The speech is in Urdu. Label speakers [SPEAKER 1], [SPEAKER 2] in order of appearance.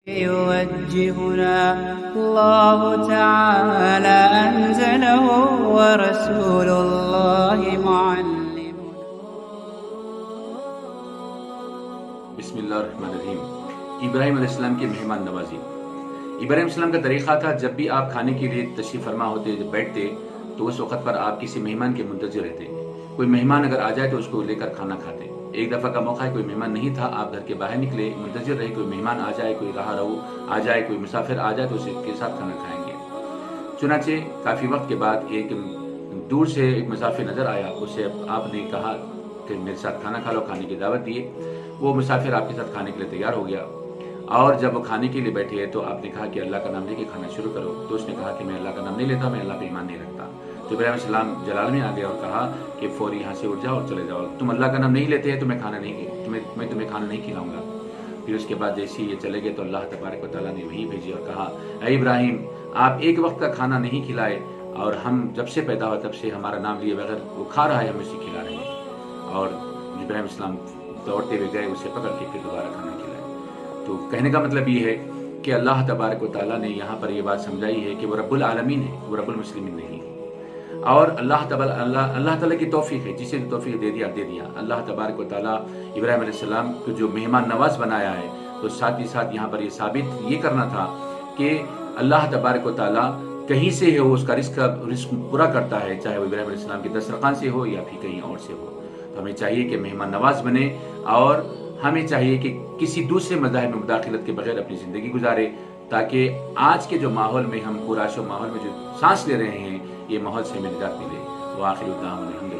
[SPEAKER 1] يوجهنا الله تعالى أنزله ورسول الله معلمنا.
[SPEAKER 2] بسم اللہ الرحمن الرحیم. ابراہیم علیہ السلام کی مہمان نوازی. ابراہیم علیہ السلام کا طریقہ تھا جب بھی آپ کھانے کے لیے تشریف فرما ہوتے جب بیٹھتے تو اس وقت پر آپ کسی مہمان کے منتظر رہتے. کوئی مہمان اگر آ جائے تو اس کو لے کر کھانا کھاتے. ایک دفعہ کا موقع ہے کوئی مہمان نہیں تھا, آپ گھر کے باہر نکلے, منتظر رہے کوئی مہمان آ جائے, کوئی راہ رو آ جائے, کوئی مسافر آ جائے تو اس کے ساتھ کھانا کھائیں گے. چنانچہ کافی وقت کے بعد ایک دور سے ایک مسافر نظر آیا. اسے آپ نے کہا کہ میرے ساتھ کھانا کھا لو, کھانے کی دعوت دیے. وہ مسافر آپ کے ساتھ کھانے کے لیے تیار ہو گیا اور جب وہ کھانے کے لیے بیٹھے تو آپ نے کہا کہ اللہ کا نام لے کے کھانا شروع کرو. تو اس نے کہا کہ میں اللہ کا نام نہیں لیتا, میں اللہ پہ ایمان نہیں رکھتا. تو ابراہیم علیہ السلام جلال میں آ گیا اور کہا کہ فوری یہاں سے اٹھ جاؤ اور چلے جاؤ, تم اللہ کا نام نہیں لیتے ہیں تو میں تمہیں کھانا نہیں کھلاؤں گا. پھر اس کے بعد جیسے یہ چلے گئے تو اللہ تبارک و تعالیٰ نے وہی بھیجی اور کہا اے ابراہیم, آپ ایک وقت کا کھانا نہیں کھلائے اور ہم جب سے پیدا ہوا تب سے ہمارا نام لیے بغیر وہ کھا رہا ہے, ہم اسے کھلا رہے ہیں. اور ابراہیم علیہ السلام دوڑتے ہوئے گئے, اسے پکڑ کے پھر دوبارہ کھانا کھلائے. تو کہنے کا مطلب یہ ہے کہ اللہ تبارک و تعالیٰ نے یہاں پر یہ بات سمجھائی ہے کہ وہ رب العالمین ہے, وہ رب المسلمین نہیں ہے. اور اللہ تعالیٰ کی توفیق ہے, جسے توفیق دے دیا. اللہ تبارک و تعالیٰ ابراہیم علیہ السلام کو جو مہمان نواز بنایا ہے تو ساتھ ہی ساتھ یہاں پر یہ ثابت یہ کرنا تھا کہ اللہ تبارک و تعالیٰ کہیں سے ہو اس کا رزق پورا کرتا ہے, چاہے وہ ابراہیم علیہ السلام کے دسترخوان سے ہو یا پھر کہیں اور سے ہو. تو ہمیں چاہیے کہ مہمان نواز بنے اور ہمیں چاہیے کہ کسی دوسرے مذاہب میں مداخلت کے بغیر اپنی زندگی گزارے, تاکہ آج کے جو ماحول میں ہم پرآشو ماحول میں جو سانس لے رہے ہیں یہ ماحول سے ہمیں نجات ملے. وآخر دعوانا الحمدللہ.